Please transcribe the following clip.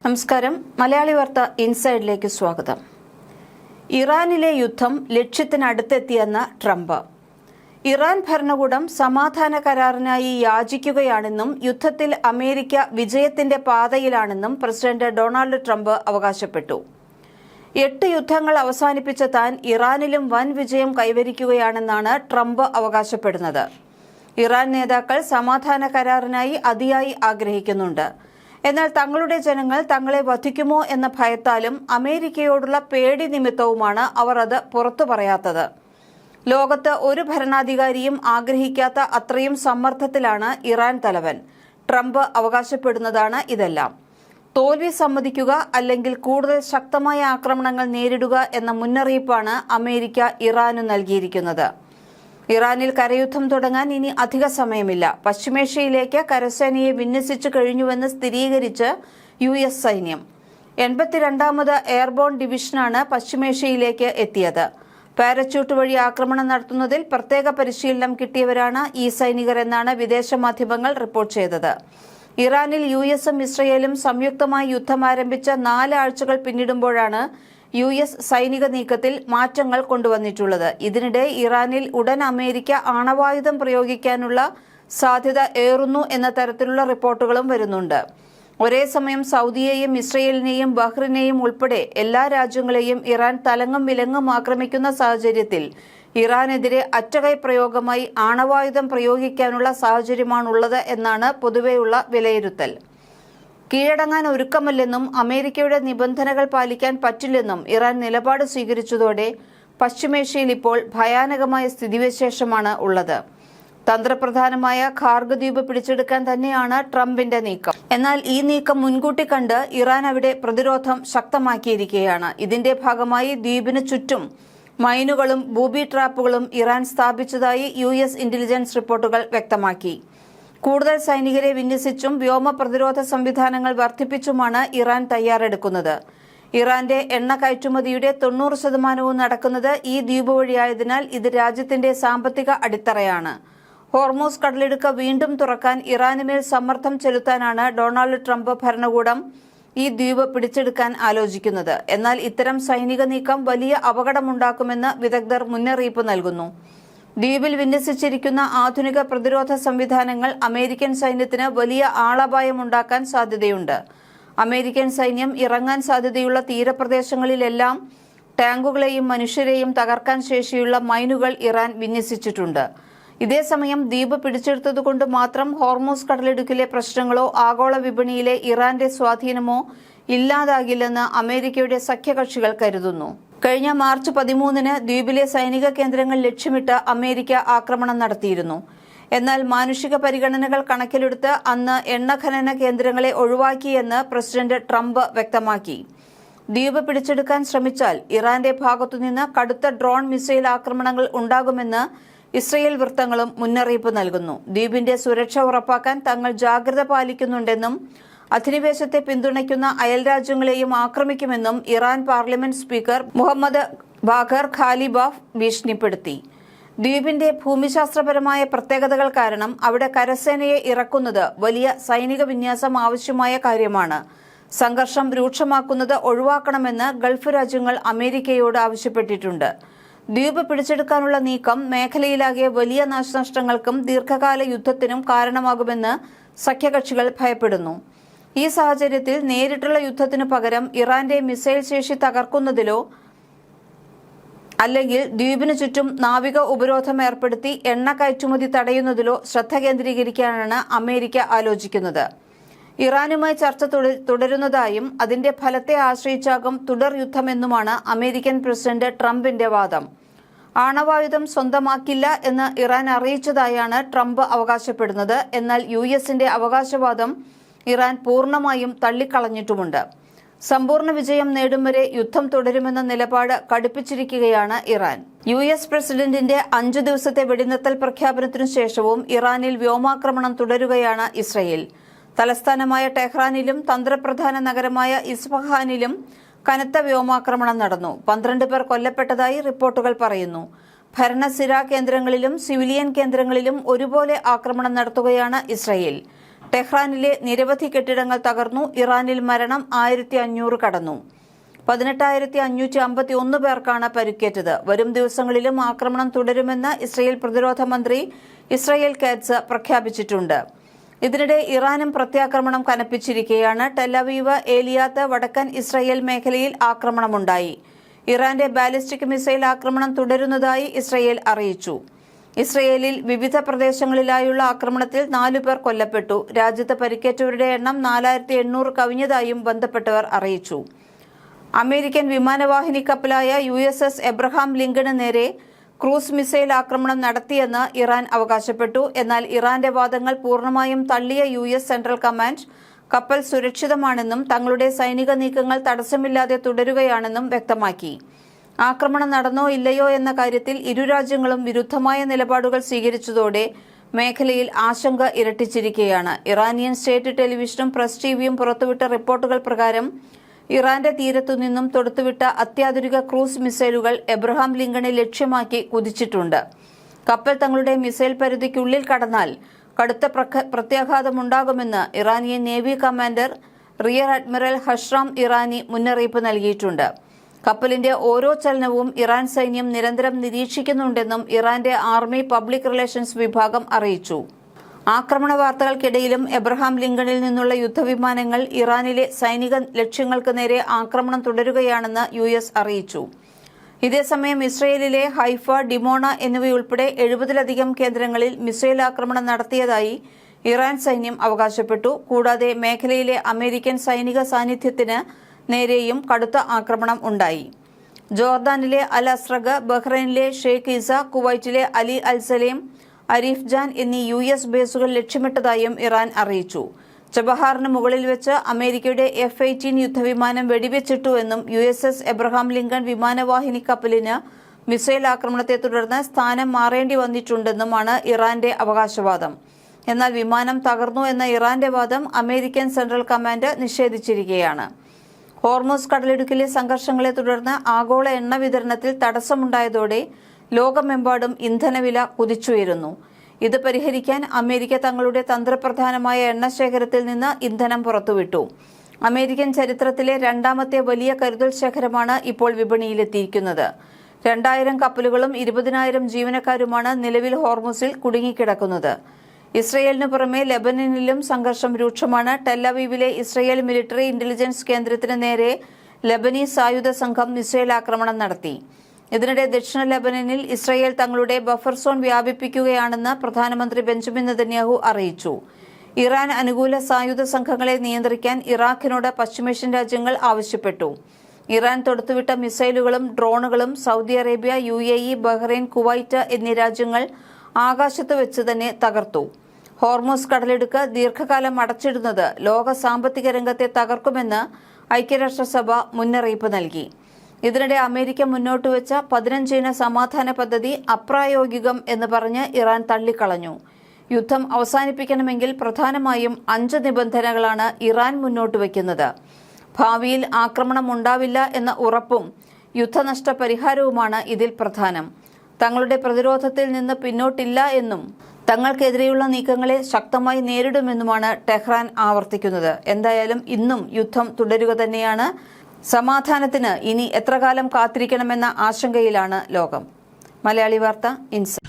നമസ്കാരം. മലയാളി വാർത്ത ഇൻസൈഡിലേക്ക് സ്വാഗതം. ഇറാനിലെ യുദ്ധം ലക്ഷ്യത്തിനടുത്തെത്തിയെന്ന് ട്രംപ്. ഇറാൻ ഭരണകൂടം സമാധാന കരാറിനായി യാചിക്കുകയാണെന്നും യുദ്ധത്തിൽ അമേരിക്ക വിജയത്തിന്റെ പാതയിലാണെന്നും പ്രസിഡന്റ് ഡൊണാൾഡ് ട്രംപ് അവകാശപ്പെട്ടു. 8 യുദ്ധങ്ങൾ അവസാനിപ്പിച്ച താൻ ഇറാനിലും വൻ വിജയം കൈവരിക്കുകയാണെന്നാണ് ട്രംപ് അവകാശപ്പെടുന്നത്. ഇറാൻ നേതാക്കൾ സമാധാന കരാറിനായി അതിയായി ആഗ്രഹിക്കുന്നുണ്ട്. എന്നാൽ തങ്ങളുടെ ജനങ്ങൾ തങ്ങളെ വധിക്കുമോ എന്ന ഭയത്താലും അമേരിക്കയോടുള്ള പേടി നിമിത്തവുമാണ് അവർ അത് പുറത്തു പറയാത്തത്. ലോകത്ത് ഒരു ഭരണാധികാരിയും ആഗ്രഹിക്കാത്ത അത്രയും സമ്മർദ്ദത്തിലാണ് ഇറാൻ തലവൻ. ട്രംപ് അവകാശപ്പെടുന്നതാണ് ഇതെല്ലാം. തോൽവി സമ്മതിക്കുക അല്ലെങ്കിൽ കൂടുതൽ ശക്തമായ ആക്രമണങ്ങൾ നേരിടുക എന്ന മുന്നറിയിപ്പാണ് അമേരിക്ക ഇറാനു നൽകിയിരിക്കുന്നത്. ഇറാനിൽ കരയുദ്ധം തുടങ്ങാൻ ഇനി അധിക സമയമില്ല. പശ്ചിമേഷ്യയിലേക്ക് കരസേനയെ വിന്യസിച്ചു കഴിഞ്ഞുവെന്ന് സ്ഥിരീകരിച്ച് US സൈന്യം. 82ാമത് എയർബോൺ ഡിവിഷനാണ് പശ്ചിമേഷ്യയിലേക്ക് എത്തിയത്. പാരച്യൂട്ട് വഴി ആക്രമണം നടത്തുന്നതിൽ പ്രത്യേക പരിശീലനം കിട്ടിയവരാണ് ഈ സൈനികർ എന്നാണ് വിദേശ മാധ്യമങ്ങൾ റിപ്പോർട്ട് ചെയ്തത്. ഇറാനിൽ US-ഉം ഇസ്രയേലും സംയുക്തമായി യുദ്ധം ആരംഭിച്ച 4 ആഴ്ചകൾ പിന്നിടുമ്പോഴാണ് US സൈനിക നീക്കത്തിൽ മാറ്റങ്ങൾ കൊണ്ടുവന്നിട്ടുള്ളത്. ഇതിനിടെ ഇറാനിൽ ഉടൻ അമേരിക്ക ആണവായുധം പ്രയോഗിക്കാനുള്ള സാധ്യത ഏറുന്നു എന്ന തരത്തിലുള്ള റിപ്പോർട്ടുകളും വരുന്നുണ്ട്. ഒരേ സമയം സൗദിയെയും ഇസ്രയേലിനെയും ബഹ്റിനെയും ഉൾപ്പെടെ എല്ലാ രാജ്യങ്ങളെയും ഇറാൻ തലങ്ങും വിലങ്ങും ആക്രമിക്കുന്ന സാഹചര്യത്തിൽ ഇറാനെതിരെ അറ്റകൈ പ്രയോഗമായി ആണവായുധം പ്രയോഗിക്കാനുള്ള സാഹചര്യമാണുള്ളത് എന്നാണ് പൊതുവെയുള്ള വിലയിരുത്തൽ. കീഴടങ്ങാൻ ഒരുക്കമല്ലെന്നും അമേരിക്കയുടെ നിബന്ധനകൾ പാലിക്കാൻ പറ്റില്ലെന്നും ഇറാൻ നിലപാട് സ്വീകരിച്ചതോടെ പശ്ചിമേഷ്യയിൽ ഇപ്പോൾ ഭയാനകമായ സ്ഥിതിവിശേഷമാണ് ഉള്ളത്. തന്ത്രപ്രധാനമായ ഖാർഗ് ദ്വീപ് പിടിച്ചെടുക്കാൻ തന്നെയാണ് ട്രംപിന്റെ നീക്കം. എന്നാൽ ഈ നീക്കം മുൻകൂട്ടി കണ്ട് ഇറാൻ അവിടെ പ്രതിരോധം ശക്തമാക്കിയിരിക്കുകയാണ്. ഇതിന്റെ ഭാഗമായി ദ്വീപിന് ചുറ്റും മൈനുകളും ബൂബി ട്രാപ്പുകളും ഇറാൻ സ്ഥാപിച്ചതായി US ഇന്റലിജൻസ് റിപ്പോർട്ടുകൾ വ്യക്തമാക്കി. കൂടുതൽ സൈനികരെ വിന്യസിച്ചും വ്യോമ പ്രതിരോധ സംവിധാനങ്ങൾ വർദ്ധിപ്പിച്ചുമാണ് ഇറാൻ തയ്യാറെടുക്കുന്നത്. ഇറാന്റെ എണ്ണ കയറ്റുമതിയുടെ 90% നടക്കുന്നത് ഈ ദ്വീപ് വഴിയായതിനാൽ ഇത് രാജ്യത്തിന്റെ സാമ്പത്തിക അടിത്തറയാണ്. ഹോർമൂസ് കടലിടുക്ക് വീണ്ടും തുറക്കാൻ ഇറാനുമേൽ സമ്മർദ്ദം ചെലുത്താനാണ് ഡൊണാൾഡ് ട്രംപ് ഭരണകൂടം ഈ ദ്വീപ് പിടിച്ചെടുക്കാൻ ആലോചിക്കുന്നത്. എന്നാൽ ഇത്തരം സൈനിക നീക്കം വലിയ അപകടമുണ്ടാക്കുമെന്ന് വിദഗ്ധർ മുന്നറിയിപ്പ് നൽകുന്നു. ദ്വീപിൽ വിന്യസിച്ചിരിക്കുന്ന ആധുനിക പ്രതിരോധ സംവിധാനങ്ങൾ അമേരിക്കൻ സൈന്യത്തിന് വലിയ ആളപായമുണ്ടാക്കാൻ സാധ്യതയുണ്ട്. അമേരിക്കൻ സൈന്യം ഇറങ്ങാൻ സാധ്യതയുള്ള തീരപ്രദേശങ്ങളിലെല്ലാം ടാങ്കുകളെയും മനുഷ്യരെയും തകർക്കാൻ ശേഷിയുള്ള മൈനുകൾ ഇറാൻ വിന്യസിച്ചിട്ടുണ്ട്. ഇതേസമയം ദ്വീപ് പിടിച്ചെടുത്തതുകൊണ്ട് മാത്രം ഹോർമൂസ് കടലിടുക്കിലെ പ്രശ്നങ്ങളോ ആഗോള വിപണിയിലെ ഇറാന്റെ സ്വാധീനമോ ഇല്ലാതാകില്ലെന്ന് അമേരിക്കയുടെ സഖ്യകക്ഷികൾ കരുതുന്നു. കഴിഞ്ഞ മാർച്ച് 13-ന് ദ്വീപിലെ സൈനിക കേന്ദ്രങ്ങൾ ലക്ഷ്യമിട്ട് അമേരിക്ക ആക്രമണം നടത്തിയിരുന്നു. എന്നാൽ മാനുഷിക പരിഗണനകൾ കണക്കിലെടുത്ത് അന്ന് എണ്ണ ഖനന കേന്ദ്രങ്ങളെ ഒഴിവാക്കിയെന്ന് പ്രസിഡന്റ് ട്രംപ് വ്യക്തമാക്കി. ദ്വീപ് പിടിച്ചെടുക്കാൻ ശ്രമിച്ചാൽ ഇറാന്റെ ഭാഗത്തുനിന്ന് കടുത്ത ഡ്രോൺ മിസൈൽ ആക്രമണങ്ങൾ ഉണ്ടാകുമെന്ന് ഇസ്രയേൽ വൃത്തങ്ങളും മുന്നറിയിപ്പ് നൽകുന്നു. ദ്വീപിന്റെ സുരക്ഷ ഉറപ്പാക്കാൻ തങ്ങൾ ജാഗ്രത പാലിക്കുന്നുണ്ടെന്നും അധിനിവേശത്തെ പിന്തുണയ്ക്കുന്ന അയൽരാജ്യങ്ങളെയും ആക്രമിക്കുമെന്നും Iran parliament speaker Mohammad Bagher Ghalibaf ഭീഷണിപ്പെടുത്തി. ദ്വീപിന്റെ ഭൂമിശാസ്ത്രപരമായ പ്രത്യേകതകൾ കാരണം അവിടെ കരസേനയെ ഇറക്കുന്നത് വലിയ സൈനിക വിന്യാസം ആവശ്യമായ കാര്യമാണ്. സംഘർഷം രൂക്ഷമാക്കുന്നത് ഒഴിവാക്കണമെന്ന് ഗൾഫ് രാജ്യങ്ങൾ അമേരിക്കയോട് ആവശ്യപ്പെട്ടിട്ടുണ്ട്. ദ്വീപ് പിടിച്ചെടുക്കാനുള്ള നീക്കം മേഖലയിലാകെ വലിയ നാശനഷ്ടങ്ങൾക്കും ദീർഘകാല യുദ്ധത്തിനും കാരണമാകുമെന്ന് സഖ്യകക്ഷികൾ ഭയപ്പെടുന്നു. ഈ സാഹചര്യത്തിൽ നേരിട്ടുള്ള യുദ്ധത്തിനു പകരം ഇറാന്റെ മിസൈൽ ശേഷി തകർക്കുന്നതിലോ അല്ലെങ്കിൽ ദ്വീപിനു ചുറ്റും നാവിക ഉപരോധം ഏർപ്പെടുത്തി എണ്ണ കയറ്റുമതി തടയുന്നതിലോ ശ്രദ്ധ കേന്ദ്രീകരിക്കാനാണ് അമേരിക്ക ആലോചിക്കുന്നത്. ഇറാനുമായി ചർച്ച തുടരുന്നതായും അതിന്റെ ഫലത്തെ ആശ്രയിച്ചാകും തുടർ യുദ്ധമെന്നുമാണ് അമേരിക്കൻ പ്രസിഡന്റ് ട്രംപിന്റെ വാദം. ആണവായുധം സ്വന്തമാക്കില്ല എന്ന് ഇറാൻ അറിയിച്ചതായാണ് ട്രംപ് അവകാശപ്പെടുന്നത്. എന്നാൽ US-ന്റെ അവകാശവാദം ഇറാൻ പൂർണ്ണമായും തള്ളിക്കളഞ്ഞിട്ടുമുണ്ട്. സമ്പൂർണ്ണ വിജയം നേടും വരെ യുദ്ധം തുടരുമെന്ന നിലപാട് കടുപ്പിച്ചിരിക്കുകയാണ് ഇറാൻ. US പ്രസിഡന്റിന്റെ 5 ദിവസത്തെ വെടിനിർത്തൽ പ്രഖ്യാപനത്തിനു ശേഷവും ഇറാനിൽ വ്യോമാക്രമണം തുടരുകയാണ് ഇസ്രയേൽ. തലസ്ഥാനമായ ടെഹ്റാനിലും തന്ത്രപ്രധാന നഗരമായ ഇസ്ഫഹാനിലും കനത്ത വ്യോമാക്രമണം നടന്നു. 12 പേർ കൊല്ലപ്പെട്ടതായി റിപ്പോർട്ടുകൾ പറയുന്നു. ഭരണസിരാ കേന്ദ്രങ്ങളിലും സിവിലിയൻ കേന്ദ്രങ്ങളിലും ഒരുപോലെ ആക്രമണം നടത്തുകയാണ് ഇസ്രയേൽ. ടെഹ്റാനിലെ നിരവധി കെട്ടിടങ്ങൾ തകർന്നു. ഇറാനിൽ മരണം 1500 കടന്നു. 18,551 പേർക്കാണ് പരിക്കേറ്റത്. വരും ദിവസങ്ങളിലും ആക്രമണം തുടരുമെന്ന് ഇസ്രയേൽ പ്രതിരോധ മന്ത്രി ഇസ്രായേൽ കാറ്റ്സ് പ്രഖ്യാപിച്ചിട്ടുണ്ട്. ഇതിനിടെ ഇറാനും പ്രത്യാക്രമണം കനപ്പിച്ചിരിക്കുകയാണ്. ടെലവീവ്, ഏലിയാത്ത്, വടക്കൻ ഇസ്രായേൽ മേഖലയിൽ ആക്രമണമുണ്ടായി. ഇറാന്റെ ബാലിസ്റ്റിക് മിസൈൽ ആക്രമണം തുടരുന്നതായി ഇസ്രായേൽ അറിയിച്ചു. ഇസ്രയേലിൽ വിവിധ പ്രദേശങ്ങളിലായുള്ള ആക്രമണത്തിൽ 4 പേർ കൊല്ലപ്പെട്ടു. രാജ്യത്ത് പരിക്കേറ്റവരുടെ എണ്ണം 4800 കവിഞ്ഞതായും ബന്ധപ്പെട്ടവർ അറിയിച്ചു. അമേരിക്കൻ വിമാനവാഹിനി കപ്പലായ USS എബ്രഹാം ലിങ്കണ് നേരെ ക്രൂസ് മിസൈൽ ആക്രമണം നടത്തിയെന്ന് ഇറാൻ അവകാശപ്പെട്ടു. എന്നാൽ ഇറാന്റെ വാദങ്ങൾ പൂർണ്ണമായും തള്ളിയ US സെൻട്രൽ കമാൻഡ് കപ്പൽ സുരക്ഷിതമാണെന്നും തങ്ങളുടെ സൈനിക നീക്കങ്ങൾ തടസ്സമില്ലാതെ തുടരുകയാണെന്നും വ്യക്തമാക്കി. ആക്രമണം നടന്നോ ഇല്ലയോ എന്ന കാര്യത്തിൽ ഇരു രാജ്യങ്ങളും വിരുദ്ധമായ നിലപാടുകൾ സ്വീകരിച്ചതോടെ മേഖലയിൽ ആശങ്ക ഇരട്ടിച്ചിരിക്കുകയാണ്. ഇറാനിയൻ സ്റ്റേറ്റ് ടെലിവിഷനും പ്രസ് ടിവിയും പുറത്തുവിട്ട റിപ്പോർട്ടുകൾ പ്രകാരം ഇറാന്റെ തീരത്തുനിന്നും തൊടുത്തുവിട്ട അത്യാധുനിക ക്രൂസ് മിസൈലുകൾ എബ്രഹാം ലിങ്കണെ ലക്ഷ്യമാക്കി കുതിച്ചിട്ടുണ്ട്. കപ്പൽ തങ്ങളുടെ മിസൈൽ പരിധിക്കുള്ളിൽ കടന്നാൽ കടുത്ത പ്രത്യാഘാതമുണ്ടാകുമെന്ന് Iranian navy commander rear admiral Shahram Irani മുന്നറിയിപ്പ് നൽകിയിട്ടുണ്ട്. കപ്പലിന്റെ ഓരോ ചലനവും ഇറാൻ സൈന്യം നിരന്തരം നിരീക്ഷിക്കുന്നുണ്ടെന്നും ഇറാന്റെ ആർമി പബ്ലിക് റിലേഷൻസ് വിഭാഗം അറിയിച്ചു. ആക്രമണ വാർത്തകൾക്കിടയിലും എബ്രഹാം ലിങ്കണിൽ നിന്നുള്ള യുദ്ധവിമാനങ്ങൾ ഇറാനിലെ സൈനിക ലക്ഷ്യങ്ങൾക്ക് നേരെ ആക്രമണം തുടരുകയാണെന്ന് US അറിയിച്ചു. ഇതേസമയം ഇസ്രയേലിലെ ഹൈഫ, ഡിമോണ എന്നിവയുൾപ്പെടെ 70-ലധികം കേന്ദ്രങ്ങളിൽ മിസൈൽ ആക്രമണം നടത്തിയതായി ഇറാൻ സൈന്യം അവകാശപ്പെട്ടു. കൂടാതെ മേഖലയിലെ അമേരിക്കൻ സൈനിക സാന്നിധ്യത്തിന് നേരെയും കടുത്ത ആക്രമണം ഉണ്ടായി. ജോർദാനിലെ അൽ അസ്രഗ്, ബഹ്റൈനിലെ ഷെയ്ഖ് ഇസ, കുവൈറ്റിലെ അലി അൽ സലേം, അരീഫ് ജാൻ എന്നീ US ബേസുകൾ ലക്ഷ്യമിട്ടതായും ഇറാൻ അറിയിച്ചു. ചബഹാറിന് മുകളിൽ വെച്ച് അമേരിക്കയുടെ F-18 യുദ്ധവിമാനം വെടിവെച്ചിട്ടുവെന്നും USS എബ്രഹാം ലിങ്കൺ വിമാനവാഹിനി കപ്പലിന് മിസൈൽ ആക്രമണത്തെ തുടർന്ന് സ്ഥാനം മാറേണ്ടി വന്നിട്ടുണ്ടെന്നുമാണ് ഇറാന്റെ അവകാശവാദം. എന്നാൽ വിമാനം തകർന്നു എന്ന ഇറാന്റെ വാദം അമേരിക്കൻ സെൻട്രൽ കമാൻഡ് നിഷേധിച്ചിരിക്കുകയാണ്. ഹോർമൂസ് കടലിടുക്കിലെ സംഘർഷങ്ങളെ തുടർന്ന് ആഗോള എണ്ണ വിതരണത്തിൽ തടസ്സമുണ്ടായതോടെ ലോകമെമ്പാടും ഇന്ധനവില കുതിച്ചുയരുന്നു. ഇത് പരിഹരിക്കാൻ അമേരിക്ക തങ്ങളുടെ തന്ത്രപ്രധാനമായ എണ്ണശേഖരത്തിൽ നിന്ന് ഇന്ധനം പുറത്തുവിട്ടു. അമേരിക്കൻ ചരിത്രത്തിലെ 2ാമത്തെ വലിയ കരുതൽ ശേഖരമാണ് ഇപ്പോൾ വിപണിയിലെത്തിയിരിക്കുന്നത്. 2000 കപ്പലുകളും 20,000 ജീവനക്കാരുമാണ് നിലവിൽ ഹോർമൂസിൽ കുടുങ്ങിക്കിടക്കുന്നത്. ഇസ്രയേലിനു പുറമെ ലെബനനിലും സംഘർഷം രൂക്ഷമാണ്. ടെലവീവിലെ ഇസ്രയേൽ മിലിറ്ററി ഇന്റലിജൻസ് കേന്ദ്രത്തിന് നേരെ ലെബനീസ് സായുധ സംഘം മിസൈൽ ആക്രമണം നടത്തി. ഇതിനിടെ ദക്ഷിണ ലെബനനിൽ ഇസ്രയേൽ തങ്ങളുടെ ബഫർ സോൺ വ്യാപിപ്പിക്കുകയാണെന്ന് പ്രധാനമന്ത്രി ബെഞ്ചമിൻ നെതന്യാഹു അറിയിച്ചു. ഇറാൻ അനുകൂല സായുധ സംഘങ്ങളെ നിയന്ത്രിക്കാൻ ഇറാഖിനോട് പശ്ചിമേഷ്യൻ രാജ്യങ്ങൾ ആവശ്യപ്പെട്ടു. ഇറാൻ തൊടുത്തുവിട്ട മിസൈലുകളും ഡ്രോണുകളും Saudi Arabia, UAE, Bahrain, Kuwait എന്നീ രാജ്യങ്ങൾ ആകാശത്ത് വെച്ച് തന്നെ തകർത്തു. ഹോർമൂസ് കടലിടുക്ക് ദീർഘകാലം അടച്ചിടുന്നത് ലോക സാമ്പത്തിക രംഗത്തെ തകർക്കുമെന്ന് ഐക്യരാഷ്ട്രസഭ മുന്നറിയിപ്പ് നൽകി. ഇതിനിടെ അമേരിക്ക മുന്നോട്ടുവച്ച 15-ഇന സമാധാന പദ്ധതി അപ്രായോഗികം എന്ന് പറഞ്ഞ് ഇറാൻ തള്ളിക്കളഞ്ഞു. യുദ്ധം അവസാനിപ്പിക്കണമെങ്കിൽ പ്രധാനമായും 5 നിബന്ധനകളാണ് ഇറാൻ മുന്നോട്ടുവയ്ക്കുന്നത്. ഭാവിയിൽ ആക്രമണം ഉണ്ടാവില്ല എന്ന ഉറപ്പും യുദ്ധനഷ്ട പരിഹാരവുമാണ് ഇതിൽ പ്രധാനം. തങ്ങളുടെ പ്രതിരോധത്തിൽ നിന്ന് പിന്നോട്ടില്ല എന്നും തങ്ങൾക്കെതിരെയുള്ള നീക്കങ്ങളെ ശക്തമായി നേരിടുമെന്നുമാണ് ടെഹ്റാൻ ആവർത്തിക്കുന്നത്. എന്തായാലും ഇന്നും യുദ്ധം തുടരുക തന്നെയാണ്. സമാധാനത്തിന് ഇനി എത്ര കാലം കാത്തിരിക്കണമെന്ന ആശങ്കയിലാണ് ലോകം. മലയാളി വാർത്ത ഇൻസൈറ്റ്.